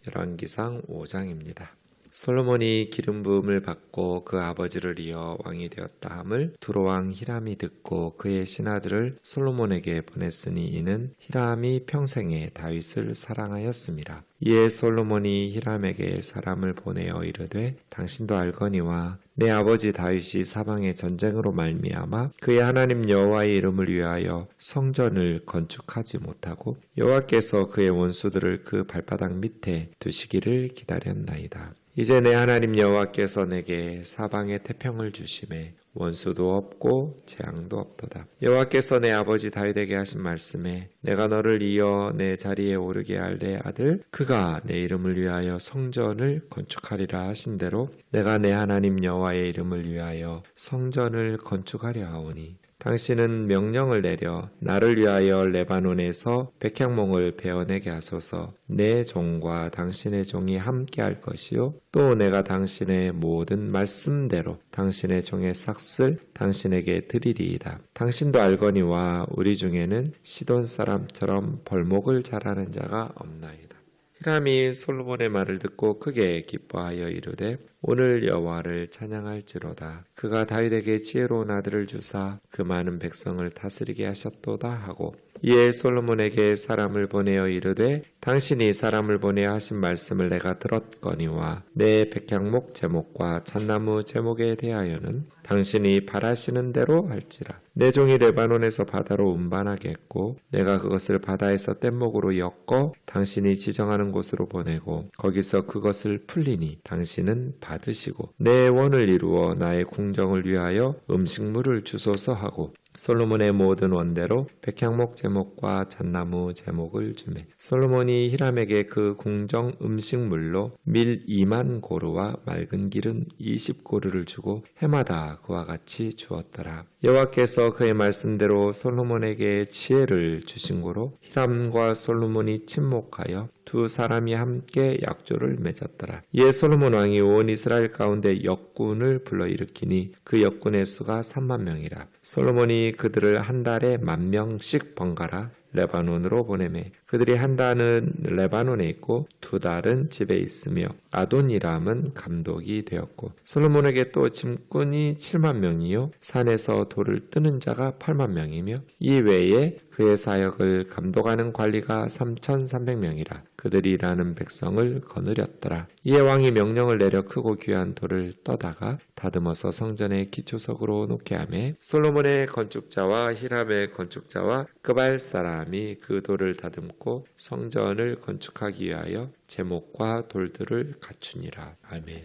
열왕기상 5장입니다. 솔로몬이 기름 부음을 받고 그 아버지를 이어 왕이 되었다 함을 두로왕 히람이 듣고 그의 신하들을 솔로몬에게 보냈으니 이는 히람이 평생에 다윗을 사랑하였습니다. 이에 솔로몬이 히람에게 사람을 보내어 이르되 당신도 알거니와 내 아버지 다윗이 사방의 전쟁으로 말미암아 그의 하나님 여호와의 이름을 위하여 성전을 건축하지 못하고 여호와께서 그의 원수들을 그 발바닥 밑에 두시기를 기다렸나이다. 이제 내 하나님 여호와께서 내게 사방에 태평을 주심에 원수도 없고 재앙도 없도다. 여호와께서 내 아버지 다윗에게 하신 말씀에 내가 너를 이어 내 자리에 오르게 할 내 아들 그가 내 이름을 위하여 성전을 건축하리라 하신 대로 내가 내 하나님 여호와의 이름을 위하여 성전을 건축하려 하오니 당신은 명령을 내려 나를 위하여 레바논에서 백향목을 베어내게 하소서. 내 종과 당신의 종이 함께 할 것이요 또 내가 당신의 모든 말씀대로 당신의 종의 삭슬 당신에게 드리리이다. 당신도 알거니와 우리 중에는 시돈 사람처럼 벌목을 잘하는 자가 없나이다. 히람이 솔로몬의 말을 듣고 크게 기뻐하여 이르되 오늘 여호와를 찬양할지로다. 그가 다윗에게 지혜로운 아들을 주사 그 많은 백성을 다스리게 하셨도다 하고 이에 솔로몬에게 사람을 보내어 이르되 당신이 사람을 보내어 하신 말씀을 내가 들었거니와 내 백향목 제목과 잣나무 제목에 대하여는 당신이 바라시는 대로 할지라. 내 종이 레바논에서 바다로 운반하게 했고 내가 그것을 바다에서 뗏목으로 엮어 당신이 지정하는 곳으로 보내고 거기서 그것을 풀리니 당신은 받으시고 내 원을 이루어 나의 궁정을 위하여 음식물을 주소서 하고 솔로몬의 모든 원대로 백향목 제목과 잣나무 제목을 주매 솔로몬이 히람에게 그 궁정 음식물로 밀 2만 고루와 맑은 기름 20고루를 주고 해마다 그와 같이 주었더라. 여호와께서 그의 말씀대로 솔로몬에게 지혜를 주신 고로 히람과 솔로몬이 친목하여 두 사람이 함께 약조를 맺었더라. 이에 솔로몬 왕이 온 이스라엘 가운데 역군을 불러일으키니 그 역군의 수가 3만 명이라. 솔로몬이 그들을 한 달에 10,000명씩 번갈아 레바논으로 보내매 그들이 한 달은 레바논에 있고 두 달은 집에 있으며 아도니람은 감독이 되었고 솔로몬에게 또 짐꾼이 7만 명이요 산에서 돌을 뜨는 자가 8만 명이며 이 외에 그의 사역을 감독하는 관리가 3,300명이라. 그들이 일하는 백성을 거느렸더라. 이에 왕이 명령을 내려 크고 귀한 돌을 떠다가 다듬어서 성전의 기초석으로 놓게 하매 솔로몬의 건축자와 히람의 건축자와 그발 사람이 그 돌을 다듬고 성전을 건축하기 위하여 제목과 돌들을 갖추니라. 아멘.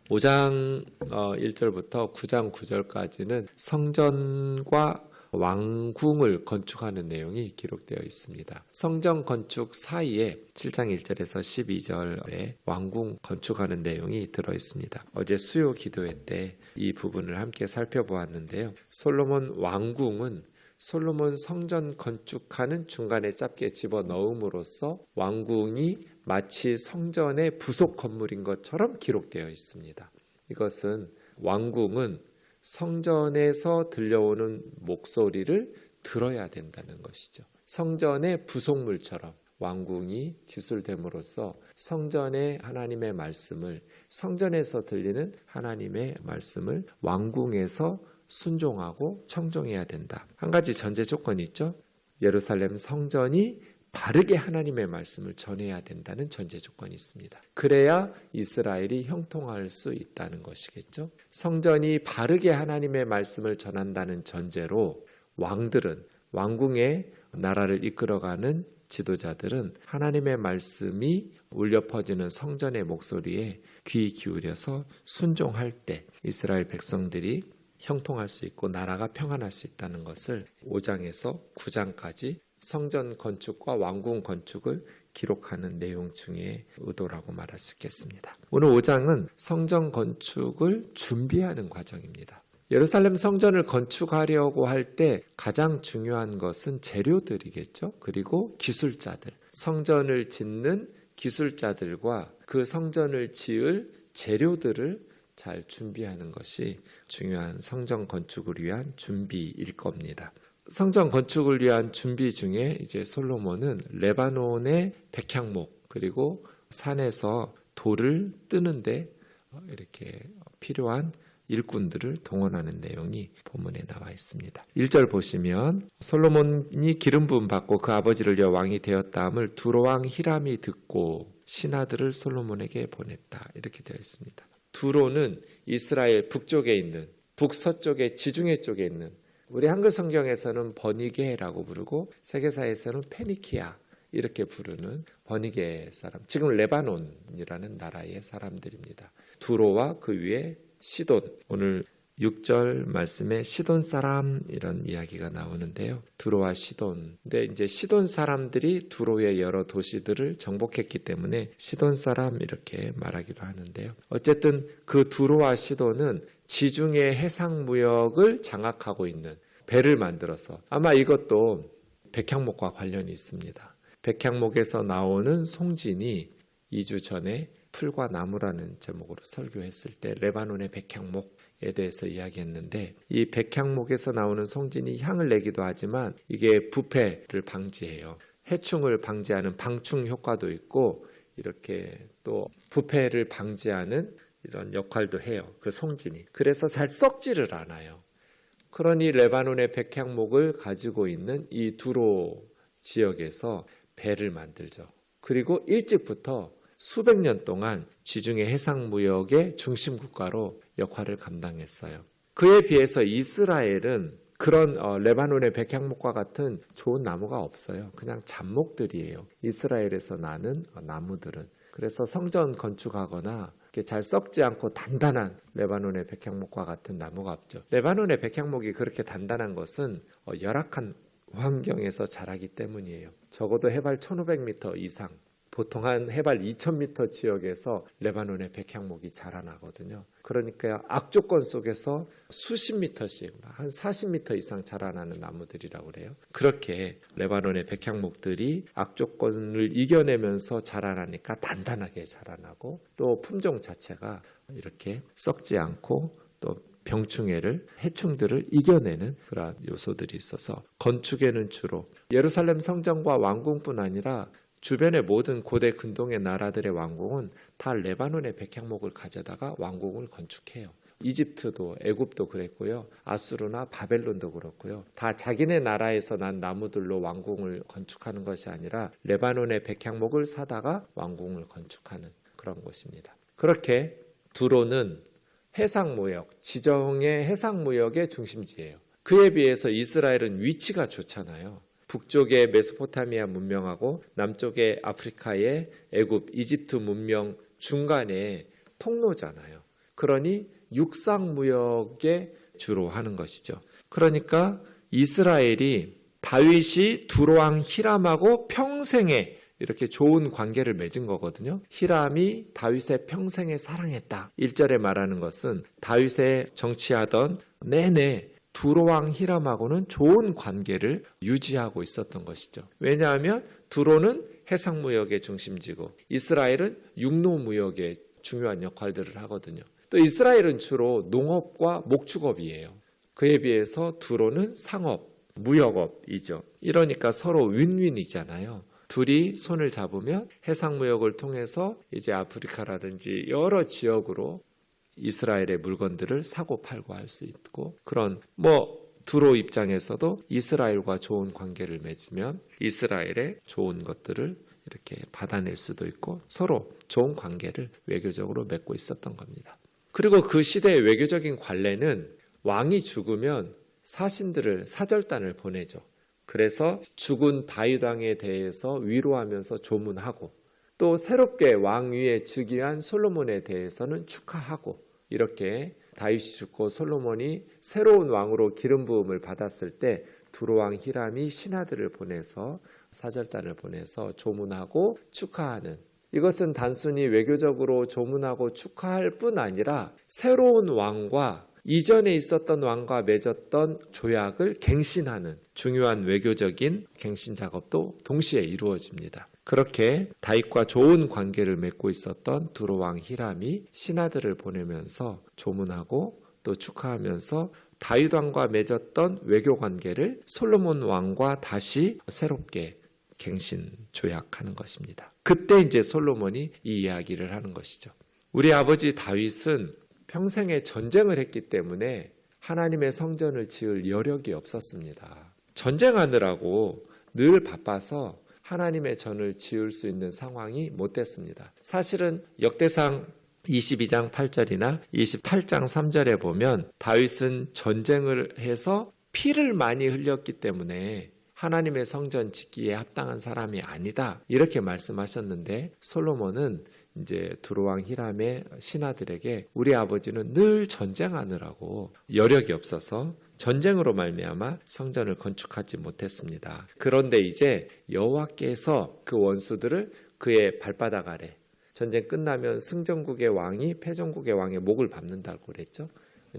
5장 1절부터 9장 9절까지는 성전과 왕궁을 건축하는 내용이 기록되어 있습니다. 성전 건축 사이에 7장 1절에서 12절에 왕궁 건축하는 내용이 들어 있습니다. 어제 수요 기도회 때 이 부분을 함께 살펴보았는데요. 솔로몬 왕궁은 솔로몬 성전 건축하는 중간에 짧게 집어넣음으로써 왕궁이 마치 성전의 부속 건물인 것처럼 기록되어 있습니다. 이것은 왕궁은 성전에서 들려오는 목소리를 들어야 된다는 것이죠. 성전의 부속물처럼 왕궁이 기술됨으로써 성전의 하나님의 말씀을 성전에서 들리는 하나님의 말씀을 왕궁에서 순종하고 청종해야 된다. 한 가지 전제 조건이 있죠. 예루살렘 성전이 바르게 하나님의 말씀을 전해야 된다는 전제 조건이 있습니다. 그래야 이스라엘이 형통할 수 있다는 것이겠죠. 성전이 바르게 하나님의 말씀을 전한다는 전제로 왕들은 왕궁의 나라를 이끌어가는 지도자들은 하나님의 말씀이 울려 퍼지는 성전의 목소리에 귀 기울여서 순종할 때 이스라엘 백성들이 형통할 수 있고 나라가 평안할 수 있다는 것을 5장에서 9장까지 성전 건축과 왕궁 건축을 기록하는 내용 중에 의도라고 말할 수 있겠습니다. 오늘 5장은 성전 건축을 준비하는 과정입니다. 예루살렘 성전을 건축하려고 할 때 가장 중요한 것은 재료들이겠죠. 그리고 기술자들, 성전을 짓는 기술자들과 그 성전을 지을 재료들을 잘 준비하는 것이 중요한 성전 건축을 위한 준비일 겁니다. 성전 건축을 위한 준비 중에 이제 솔로몬은 레바논의 백향목 그리고 산에서 돌을 뜨는데 이렇게 필요한 일꾼들을 동원하는 내용이 본문에 나와 있습니다. 1절 보시면 솔로몬이 기름 부음 받고 그 아버지를 이어 왕이 되었다함을 두로왕 히람이 듣고 신하들을 솔로몬에게 보냈다. 이렇게 되어 있습니다. 두로는 이스라엘 북쪽에 있는, 북서쪽에 지중해 쪽에 있는, 우리 한글 성경에서는 버니게라고 부르고 세계사에서는 페니키아 이렇게 부르는 버니게 사람, 지금 레바논이라는 나라의 사람들입니다. 두로와 그 위에 시돈, 오늘 6절 말씀에 시돈 사람 이런 이야기가 나오는데요. 두로와 시돈. 근데 이제 시돈 사람들이 두로의 여러 도시들을 정복했기 때문에 시돈 사람 이렇게 말하기도 하는데요. 어쨌든 그 두로와 시돈은 지중해 해상 무역을 장악하고 있는 배를 만들어서, 아마 이것도 백향목과 관련이 있습니다. 백향목에서 나오는 송진이 2주 전에 풀과 나무라는 제목으로 설교했을 때 레바논의 백향목에 대해서 이야기했는데, 이 백향목에서 나오는 송진이 향을 내기도 하지만 이게 부패를 방지해요. 해충을 방지하는 방충 효과도 있고 이렇게 또 부패를 방지하는 이런 역할도 해요. 그 송진이. 그래서 잘 썩지를 않아요. 그러니 레바논의 백향목을 가지고 있는 이 두로 지역에서 배를 만들죠. 그리고 일찍부터 수백 년 동안 지중해 해상무역의 중심 국가로 역할을 감당했어요. 그에 비해서 이스라엘은 그런 레바논의 백향목과 같은 좋은 나무가 없어요. 그냥 잡목들이에요. 이스라엘에서 나는 나무들은. 그래서 성전 건축하거나 잘 썩지 않고 단단한 레바논의 백향목과 같은 나무가 없죠. 레바논의 백향목이 그렇게 단단한 것은 열악한 환경에서 자라기 때문이에요. 적어도 해발 1500m 이상, 보통 한 해발 2000m 지역에서 레바논의 백향목이 자라나거든요. 그러니까 악조건 속에서 수십 미터씩, 한 40m 이상 자라나는 나무들이라고 그래요. 그렇게 레바논의 백향목들이 악조건을 이겨내면서 자라나니까 단단하게 자라나고, 또 품종 자체가 이렇게 썩지 않고 또 병충해를, 해충들을 이겨내는 그런 요소들이 있어서 건축에는 주로 예루살렘 성전과 왕궁뿐 아니라 주변의 모든 고대 근동의 나라들의 왕궁은 다 레바논의 백향목을 가져다가 왕궁을 건축해요. 이집트도, 애굽도 그랬고요. 아수르나 바벨론도 그렇고요. 다 자기네 나라에서 난 나무들로 왕궁을 건축하는 것이 아니라 레바논의 백향목을 사다가 왕궁을 건축하는 그런 곳입니다. 그렇게 두로는 해상무역, 지정의 해상무역의 중심지예요. 그에 비해서 이스라엘은 위치가 좋잖아요. 북쪽의 메소포타미아 문명하고 남쪽의 아프리카의 애굽, 이집트 문명 중간에 통로잖아요. 그러니 육상무역에 주로 하는 것이죠. 그러니까 이스라엘이 다윗이 두로왕 히람하고 평생에 이렇게 좋은 관계를 맺은 거거든요. 히람이 다윗의 평생에 사랑했다. 1절에 말하는 것은 다윗의 정치하던 내내 두로왕 히람하고는 좋은 관계를 유지하고 있었던 것이죠. 왜냐하면 두로는 해상무역의 중심지고 이스라엘은 육로무역의 중요한 역할들을 하거든요. 또 이스라엘은 주로 농업과 목축업이에요. 그에 비해서 두로는 상업, 무역업이죠. 이러니까 서로 윈윈이잖아요. 둘이 손을 잡으면 해상무역을 통해서 이제 아프리카라든지 여러 지역으로 이스라엘의 물건들을 사고 팔고 할 수 있고, 그런 두로 입장에서도 이스라엘과 좋은 관계를 맺으면 이스라엘의 좋은 것들을 이렇게 받아낼 수도 있고 서로 좋은 관계를 외교적으로 맺고 있었던 겁니다. 그리고 그 시대의 외교적인 관례는 왕이 죽으면 사신들을, 사절단을 보내죠. 그래서 죽은 다윗 왕에 대해서 위로하면서 조문하고, 또 새롭게 왕위에 즉위한 솔로몬에 대해서는 축하하고, 이렇게 다윗이 죽고 솔로몬이 새로운 왕으로 기름 부음을 받았을 때 두로왕 히람이 신하들을 보내서, 사절단을 보내서 조문하고 축하하는, 이것은 단순히 외교적으로 조문하고 축하할 뿐 아니라 새로운 왕과 이전에 있었던 왕과 맺었던 조약을 갱신하는 중요한 외교적인 갱신 작업도 동시에 이루어집니다. 그렇게 다윗과 좋은 관계를 맺고 있었던 두로왕 히람이 신하들을 보내면서 조문하고 또 축하하면서 다윗 왕과 맺었던 외교 관계를 솔로몬 왕과 다시 새롭게 갱신 조약하는 것입니다. 그때 이제 솔로몬이 이 이야기를 하는 것이죠. 우리 아버지 다윗은 평생에 전쟁을 했기 때문에 하나님의 성전을 지을 여력이 없었습니다. 전쟁하느라고 늘 바빠서 하나님의 전을 지을 수 있는 상황이 못 됐습니다. 사실은 역대상 22장 8절이나 28장 3절에 보면 다윗은 전쟁을 해서 피를 많이 흘렸기 때문에 하나님의 성전 짓기에 합당한 사람이 아니다, 이렇게 말씀하셨는데, 솔로몬은 이제 두로왕 히람의 신하들에게 우리 아버지는 늘 전쟁하느라고 여력이 없어서 전쟁으로 말미암아 성전을 건축하지 못했습니다. 그런데 이제 여호와께서 그 원수들을 그의 발바닥 아래, 전쟁 끝나면 승전국의 왕이 패전국의 왕의 목을 밟는다고 그랬죠.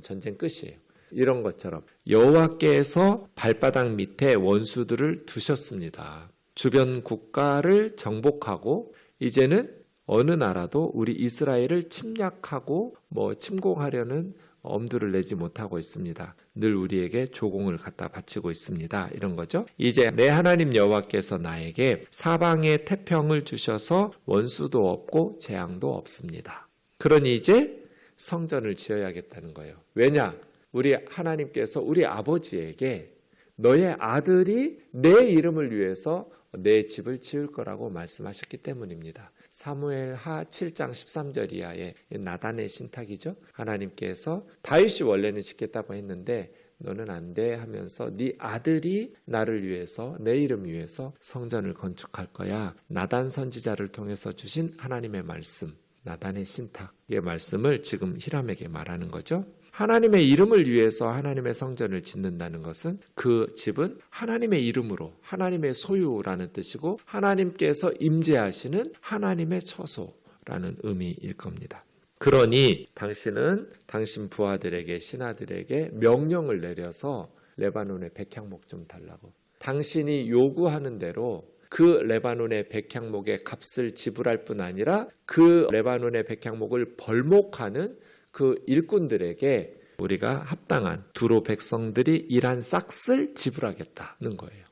전쟁 끝이에요. 이런 것처럼 여호와께서 발바닥 밑에 원수들을 두셨습니다. 주변 국가를 정복하고 이제는 어느 나라도 우리 이스라엘을 침략하고 침공하려는 엄두를 내지 못하고 있습니다. 늘 우리에게 조공을 갖다 바치고 있습니다. 이런 거죠. 이제 내 하나님 여호와께서 나에게 사방에 태평을 주셔서 원수도 없고 재앙도 없습니다. 그러니 이제 성전을 지어야겠다는 거예요. 왜냐? 우리 하나님께서 우리 아버지에게 너의 아들이 내 이름을 위해서 내 집을 지을 거라고 말씀하셨기 때문입니다. 사무엘하 7장 13절 이하의 나단의 신탁이죠. 하나님께서 다윗이 원래는 짓겠다고 했는데 너는 안 돼 하면서 네 아들이 나를 위해서, 내 이름 위해서 성전을 건축할 거야. 나단 선지자를 통해서 주신 하나님의 말씀, 나단의 신탁의 말씀을 지금 히람에게 말하는 거죠. 하나님의 이름을 위해서 하나님의 성전을 짓는다는 것은 그 집은 하나님의 이름으로, 하나님의 소유라는 뜻이고 하나님께서 임재하시는 하나님의 처소라는 의미일 겁니다. 그러니 당신은 당신 부하들에게, 신하들에게 명령을 내려서 레바논의 백향목 좀 달라고, 당신이 요구하는 대로 그 레바논의 백향목의 값을 지불할 뿐 아니라 그 레바논의 백향목을 벌목하는 그 일꾼들에게 우리가 합당한 두로 백성들이 일한 싹을 지불하겠다는 거예요.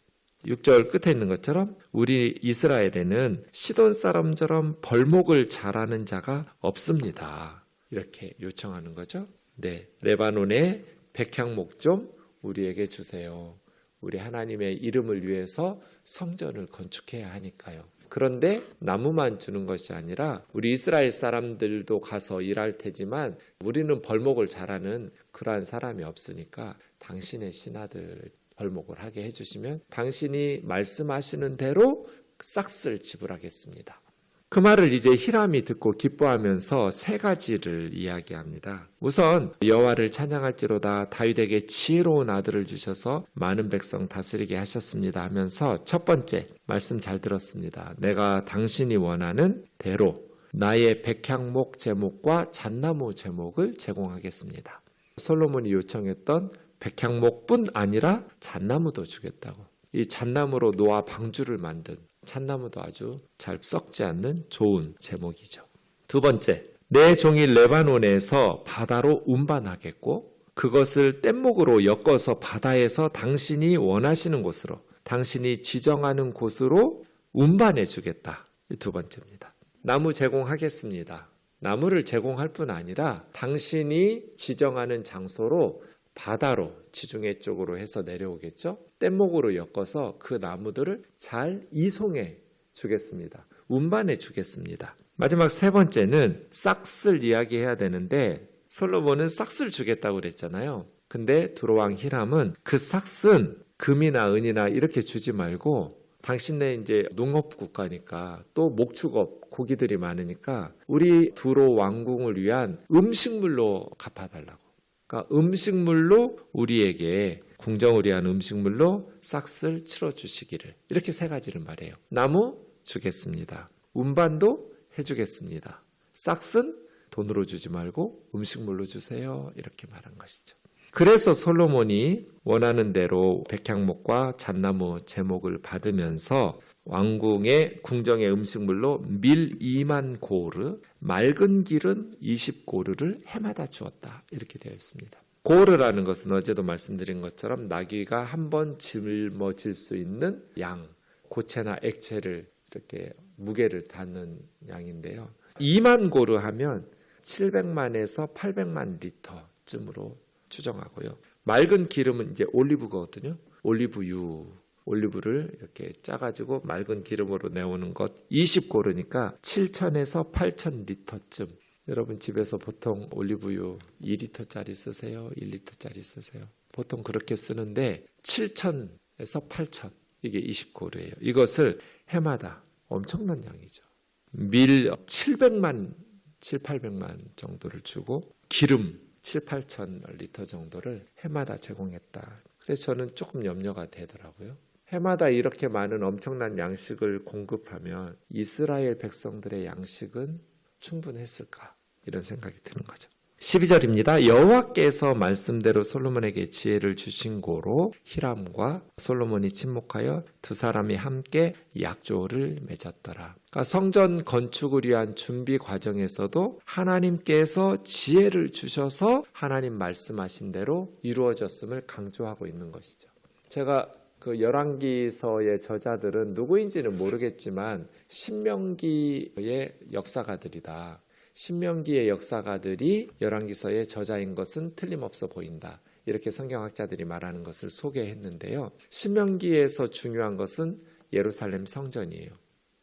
6절 끝에 있는 것처럼 우리 이스라엘에는 시돈 사람처럼 벌목을 잘하는 자가 없습니다. 이렇게 요청하는 거죠. 네, 레바논의 백향목 좀 우리에게 주세요. 우리 하나님의 이름을 위해서 성전을 건축해야 하니까요. 그런데 나무만 주는 것이 아니라 우리 이스라엘 사람들도 가서 일할 테지만 우리는 벌목을 잘하는 그러한 사람이 없으니까 당신의 신하들 벌목을 하게 해주시면 당신이 말씀하시는 대로 싹을 지불하겠습니다. 그 말을 이제 히람이 듣고 기뻐하면서 세 가지를 이야기합니다. 우선 여호와를 찬양할지로다, 다윗에게 지혜로운 아들을 주셔서 많은 백성 다스리게 하셨습니다 하면서 첫 번째 말씀 잘 들었습니다. 내가 당신이 원하는 대로 나의 백향목 제목과 잣나무 제목을 제공하겠습니다. 솔로몬이 요청했던 백향목뿐 아니라 잣나무도 주겠다고. 이 잣나무로 노아 방주를 만든 잣나무도 아주 잘 썩지 않는 좋은 제목이죠. 두 번째, 내 종이 레바논에서 바다로 운반하겠고 그것을 뗏목으로 엮어서 바다에서 당신이 원하시는 곳으로, 당신이 지정하는 곳으로 운반해 주겠다. 이 두 번째입니다. 나무 제공하겠습니다. 나무를 제공할 뿐 아니라 당신이 지정하는 장소로 바다로, 지중해 쪽으로 해서 내려오겠죠. 뗏목으로 엮어서 그 나무들을 잘 이송해 주겠습니다. 운반해 주겠습니다. 마지막 세 번째는 싹을 이야기해야 되는데 솔로몬은 싹을 주겠다고 그랬잖아요. 근데 두로왕 히람은 그 싹은 금이나 은이나 이렇게 주지 말고 당신네 이제 농업 국가니까 또 목축업 고기들이 많으니까 우리 두로 왕궁을 위한 음식물로 갚아달라고. 그러니까 음식물로 우리에게 궁정을 위한 음식물로 싹을 치러주시기를, 이렇게 세 가지를 말해요. 나무 주겠습니다. 운반도 해주겠습니다. 싹은 돈으로 주지 말고 음식물로 주세요. 이렇게 말한 것이죠. 그래서 솔로몬이 원하는 대로 백향목과 잣나무 제목을 받으면서 왕궁의 궁정의 음식물로 밀 2만 고르, 맑은 기름 20고르를 해마다 주었다. 이렇게 되어 있습니다. 고르라는 것은 어제도 말씀드린 것처럼 나귀가 한 번 짊어질 수 있는 양, 고체나 액체를 이렇게 무게를 닿는 양인데요. 2만 고르 하면 700만에서 800만 리터쯤으로 추정하고요. 맑은 기름은 이제 올리브거든요. 올리브유, 올리브를 이렇게 짜가지고 맑은 기름으로 내오는 것 20고르니까 7,000에서 8,000 리터쯤. 여러분 집에서 보통 올리브유 2리터짜리 쓰세요? 1리터짜리 쓰세요? 보통 그렇게 쓰는데 7,000에서 8,000 이게 20고르예요. 이것을 해마다 엄청난 양이죠. 밀 700만, 800만 정도를 주고 기름 7, 8천 리터 정도를 해마다 제공했다. 그래서 저는 조금 염려가 되더라고요. 해마다 이렇게 많은 엄청난 양식을 공급하면 이스라엘 백성들의 양식은 충분했을까? 이런 생각이 드는 거죠. 12절입니다. 여호와께서 말씀대로 솔로몬에게 지혜를 주신 고로 히람과 솔로몬이 친목하여 두 사람이 함께 약조를 맺었더라. 그러니까 성전 건축을 위한 준비 과정에서도 하나님께서 지혜를 주셔서 하나님 말씀하신 대로 이루어졌음을 강조하고 있는 것이죠. 제가 그 열왕기서의 저자들은 누구인지는 모르겠지만 신명기의 역사가들이다. 신명기의 역사가들이 열왕기서의 저자인 것은 틀림없어 보인다. 이렇게 성경학자들이 말하는 것을 소개했는데요. 신명기에서 중요한 것은 예루살렘 성전이에요.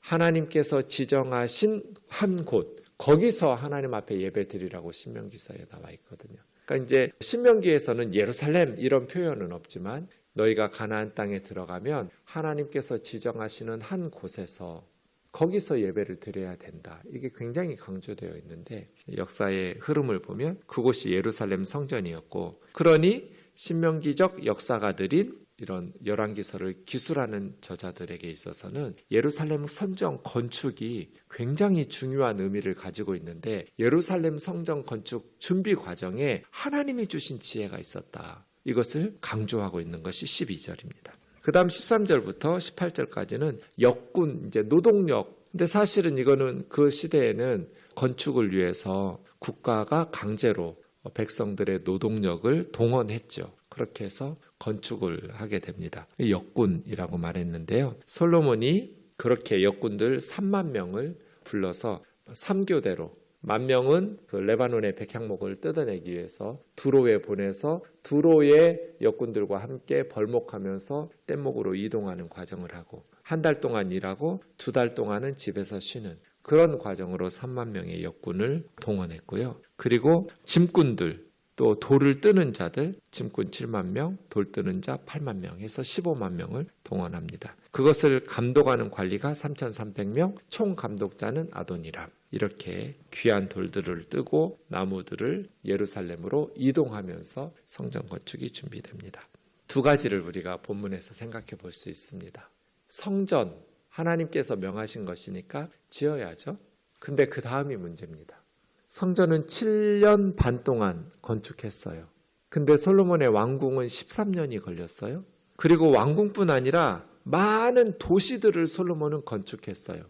하나님께서 지정하신 한 곳, 거기서 하나님 앞에 예배 드리라고 신명기서에 나와 있거든요. 그러니까 이제 신명기에서는 예루살렘 이런 표현은 없지만 너희가 가나안 땅에 들어가면 하나님께서 지정하시는 한 곳에서 거기서 예배를 드려야 된다. 이게 굉장히 강조되어 있는데 역사의 흐름을 보면 그곳이 예루살렘 성전이었고 그러니 신명기적 역사가들인 이런 열왕기서를 기술하는 저자들에게 있어서는 예루살렘 성전 건축이 굉장히 중요한 의미를 가지고 있는데 예루살렘 성전 건축 준비 과정에 하나님이 주신 지혜가 있었다. 이것을 강조하고 있는 것이 12절입니다. 그 다음 13절부터 18절까지는 역군, 이제 노동력. 근데 사실은 이거는 그 시대에는 건축을 위해서 국가가 강제로 백성들의 노동력을 동원했죠. 그렇게 해서 건축을 하게 됩니다. 역군이라고 말했는데요. 솔로몬이 그렇게 역군들 3만 명을 불러서 3교대로 10,000명은 그 레바논의 백향목을 뜯어내기 위해서 두로에 보내서 두로의 역군들과 함께 벌목하면서 뗏목으로 이동하는 과정을 하고 한 달 동안 일하고 2달 동안은 집에서 쉬는 그런 과정으로 3만 명의 역군을 동원했고요. 그리고 짐꾼들 또 돌을 뜨는 자들 짐꾼 7만 명, 돌 뜨는 자 8만 명 해서 15만 명을 동원합니다. 그것을 감독하는 관리가 3,300명, 총 감독자는 아도니람. 이렇게 귀한 돌들을 뜨고 나무들을 예루살렘으로 이동하면서 성전 건축이 준비됩니다. 두 가지를 우리가 본문에서 생각해 볼 수 있습니다. 성전, 하나님께서 명하신 것이니까 지어야죠. 근데 그 다음이 문제입니다. 성전은 7년 반 동안 건축했어요. 근데 솔로몬의 왕궁은 13년이 걸렸어요. 그리고 왕궁뿐 아니라 많은 도시들을 솔로몬은 건축했어요.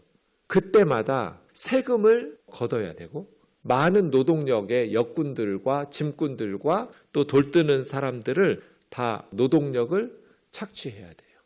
그때마다 세금을 걷어야 되고 많은 노동력의 역군들과 짐꾼들과 또 돌뜨는 사람들을 다 노동력을 착취해야 돼요.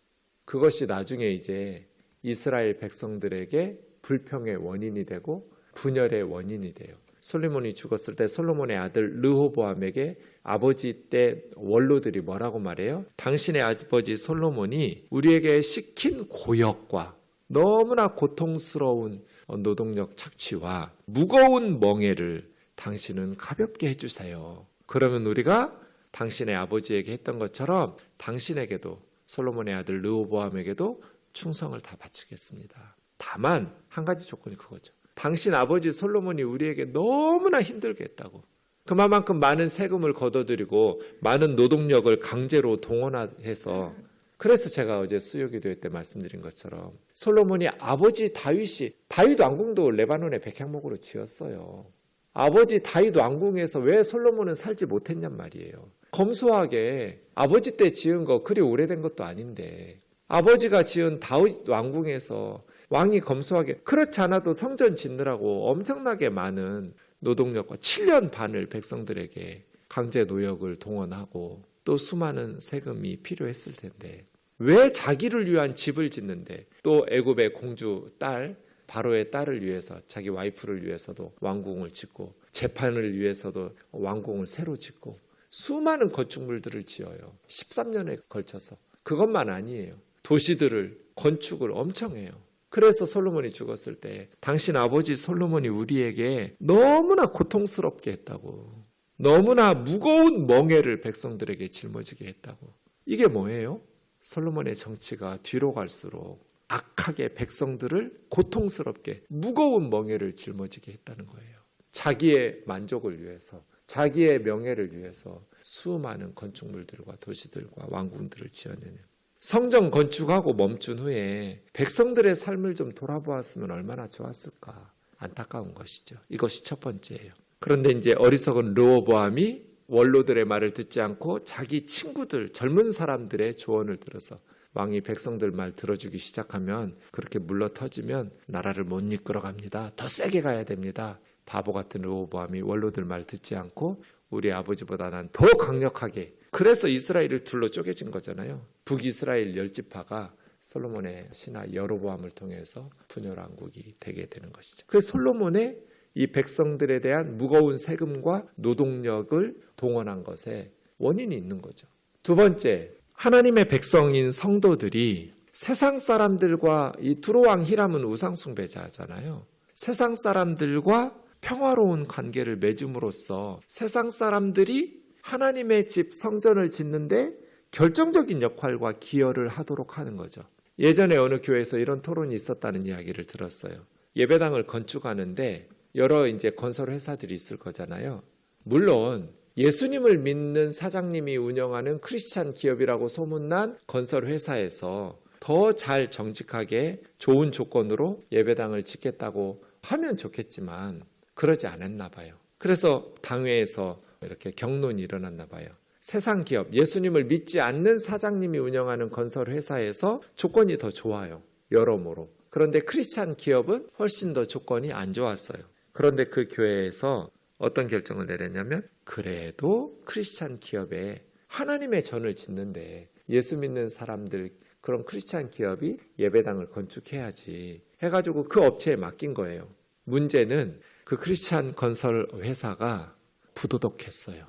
그것이 나중에 이제 이스라엘 백성들에게 불평의 원인이 되고 분열의 원인이 돼요. 솔로몬이 죽었을 때 솔로몬의 아들 르호보암에게 아버지 때 원로들이 뭐라고 말해요? 당신의 아버지 솔로몬이 우리에게 시킨 고역과 너무나 고통스러운 노동력 착취와 무거운 멍에를 당신은 가볍게 해주세요. 그러면 우리가 당신의 아버지에게 했던 것처럼 당신에게도 솔로몬의 아들 르호보암에게도 충성을 다 바치겠습니다. 다만 한 가지 조건이 그거죠. 당신 아버지 솔로몬이 우리에게 너무나 힘들게 했다고. 그만큼 많은 세금을 걷어들이고 많은 노동력을 강제로 동원해서 그래서 제가 어제 수요기도회 때 말씀드린 것처럼 솔로몬이 아버지 다윗 왕궁도 레바논의 백향목으로 지었어요. 아버지 다윗 왕궁에서 왜 솔로몬은 살지 못했냔 말이에요. 검소하게 아버지 때 지은 거 그리 오래된 것도 아닌데 아버지가 지은 다윗 왕궁에서 왕이 검소하게 그렇지 않아도 성전 짓느라고 엄청나게 많은 노동력과 7년 반을 백성들에게 강제 노역을 동원하고 또 수많은 세금이 필요했을 텐데 왜 자기를 위한 집을 짓는데 또 애굽의 공주 딸 바로의 딸을 위해서, 자기 와이프를 위해서도 왕궁을 짓고 재판을 위해서도 왕궁을 새로 짓고 수많은 건축물들을 지어요. 13년에 걸쳐서. 그것만 아니에요. 도시들을 건축을 엄청 해요. 그래서 솔로몬이 죽었을 때 당신 아버지 솔로몬이 우리에게 너무나 고통스럽게 했다고, 너무나 무거운 멍에를 백성들에게 짊어지게 했다고. 이게 뭐예요? 솔로몬의 정치가 뒤로 갈수록 악하게 백성들을 고통스럽게 무거운 멍에를 짊어지게 했다는 거예요. 자기의 만족을 위해서, 자기의 명예를 위해서 수많은 건축물들과 도시들과 왕궁들을 지어내는, 성전 건축하고 멈춘 후에 백성들의 삶을 좀 돌아보았으면 얼마나 좋았을까. 안타까운 것이죠. 이것이 첫 번째예요. 그런데 이제 어리석은 르호보암이 원로들의 말을 듣지 않고 자기 친구들, 젊은 사람들의 조언을 들어서 왕이 백성들 말 들어주기 시작하면, 그렇게 물러터지면 나라를 못 이끌어 갑니다. 더 세게 가야 됩니다. 바보 같은 르호보암이 원로들 말 듣지 않고 우리 아버지보다 난 더 강력하게, 그래서 이스라엘이 둘로 쪼개진 거잖아요. 북이스라엘 10지파가 솔로몬의 신하 여로보암을 통해서 분열왕국이 되게 되는 것이죠. 그래서 솔로몬의 이 백성들에 대한 무거운 세금과 노동력을 동원한 것에 원인이 있는 거죠. 두 번째, 하나님의 백성인 성도들이 세상 사람들과, 이 두로왕 히람은 우상숭배자잖아요. 세상 사람들과 평화로운 관계를 맺음으로써 세상 사람들이 하나님의 집 성전을 짓는데 결정적인 역할과 기여를 하도록 하는 거죠. 예전에 어느 교회에서 이런 토론이 있었다는 이야기를 들었어요. 예배당을 건축하는데 여러 이제 건설 회사들이 있을 거잖아요. 물론 예수님을 믿는 사장님이 운영하는 크리스찬 기업이라고 소문난 건설 회사에서 더 잘 정직하게 좋은 조건으로 예배당을 짓겠다고 하면 좋겠지만 그러지 않았나 봐요. 그래서 당회에서 이렇게 경론이 일어났나 봐요. 세상 기업, 예수님을 믿지 않는 사장님이 운영하는 건설 회사에서 조건이 더 좋아요. 여러모로. 그런데 크리스찬 기업은 훨씬 더 조건이 안 좋았어요. 그런데 그 교회에서 어떤 결정을 내렸냐면, 그래도 크리스찬 기업에 하나님의 전을 짓는데 예수 믿는 사람들, 그런 크리스찬 기업이 예배당을 건축해야지 해가지고 그 업체에 맡긴 거예요. 문제는 그 크리스찬 건설 회사가 부도덕했어요.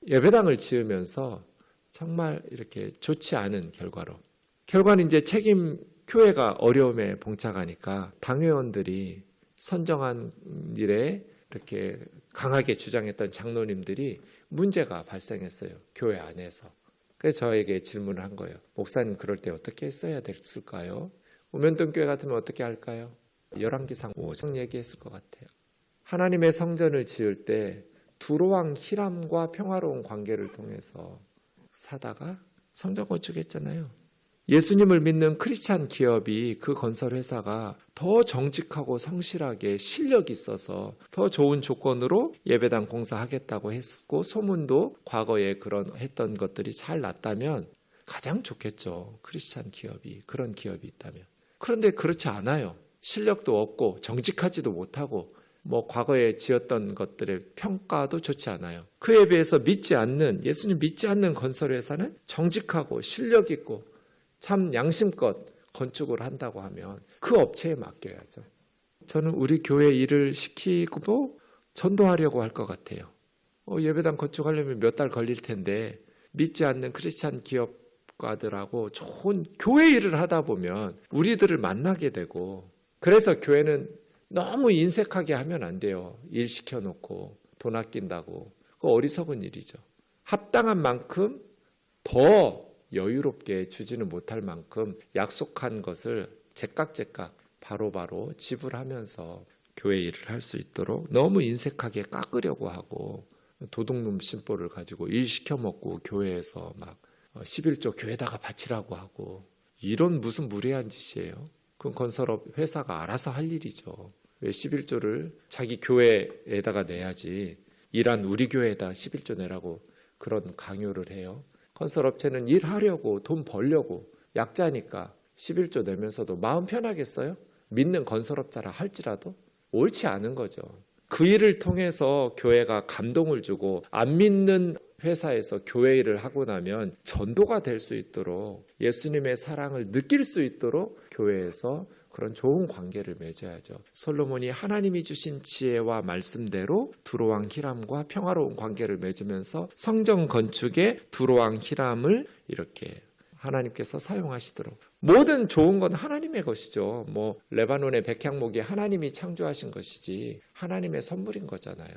예배당을 지으면서 정말 이렇게 좋지 않은 결과는 이제 책임 교회가 어려움에 봉착하니까 당회원들이 선정한 일에 이렇게 강하게 주장했던 장로님들이 문제가 발생했어요. 교회 안에서. 그래서 저에게 질문을 한 거예요. 목사님, 그럴 때 어떻게 했어야 됐을까요? 우면동 교회 같으면 어떻게 할까요? 열왕기상 5장 얘기했을 것 같아요. 하나님의 성전을 지을 때 두로왕 히람과 평화로운 관계를 통해서 사다가 성전 건축했잖아요. 예수님을 믿는 크리스찬 기업이, 그 건설 회사가 더 정직하고 성실하게 실력이 있어서 더 좋은 조건으로 예배당 공사하겠다고 했고, 소문도 과거에 그런 했던 것들이 잘 났다면 가장 좋겠죠. 크리스찬 기업이, 그런 기업이 있다면. 그런데 그렇지 않아요. 실력도 없고 정직하지도 못하고 과거에 지었던 것들의 평가도 좋지 않아요. 그에 비해서 예수님 믿지 않는 건설회사는 정직하고 실력 있고 참 양심껏 건축을 한다고 하면 그 업체에 맡겨야죠. 저는 우리 교회 일을 시키고 전도하려고 할 것 같아요. 예배당 건축하려면 몇 달 걸릴 텐데 믿지 않는 크리스찬 기업가들하고 좋은 교회 일을 하다 보면 우리들을 만나게 되고, 그래서 교회는 너무 인색하게 하면 안 돼요. 일 시켜놓고 돈 아낀다고. 그거 어리석은 일이죠. 합당한 만큼 더 여유롭게 주지는 못할 만큼 약속한 것을 제깍제깍 바로바로 지불하면서 교회 일을 할 수 있도록, 너무 인색하게 깎으려고 하고 도둑놈 심보를 가지고 일 시켜먹고 교회에서 막 11조 교회에다가 바치라고 하고, 이런 무슨 무례한 짓이에요. 그건 건설업 회사가 알아서 할 일이죠. 왜 11조를 자기 교회에다가 내야지 일한 우리 교회에다 11조 내라고 그런 강요를 해요. 건설업체는 일하려고, 돈 벌려고, 약자니까 11조 내면서도 마음 편하겠어요? 믿는 건설업자라 할지라도? 옳지 않은 거죠. 그 일을 통해서 교회가 감동을 주고, 안 믿는 회사에서 교회 일을 하고 나면 전도가 될 수 있도록, 예수님의 사랑을 느낄 수 있도록 교회에서 그런 좋은 관계를 맺어야죠. 솔로몬이 하나님이 주신 지혜와 말씀대로 두로왕 히람과 평화로운 관계를 맺으면서 성전 건축에 두로왕 히람을 이렇게 하나님께서 사용하시도록, 모든 좋은 건 하나님의 것이죠. 뭐 레바논의 백향목이 하나님이 창조하신 것이지 하나님의 선물인 거잖아요.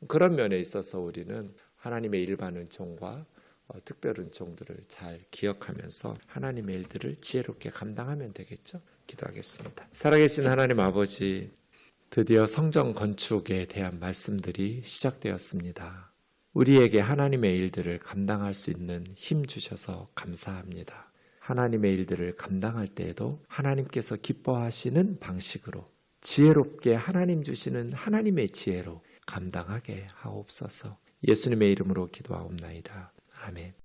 그런 면에 있어서 우리는 하나님의 일반 은총과 특별 은총들을 잘 기억하면서 하나님의 일들을 지혜롭게 감당하면 되겠죠. 기도하겠습니다. 살아계신 하나님 아버지, 드디어 성전 건축에 대한 말씀들이 시작되었습니다. 우리에게 하나님의 일들을 감당할 수 있는 힘 주셔서 감사합니다. 하나님의 일들을 감당할 때에도 하나님께서 기뻐하시는 방식으로 지혜롭게 하나님 주시는 하나님의 지혜로 감당하게 하옵소서. 예수님의 이름으로 기도하옵나이다. 아멘.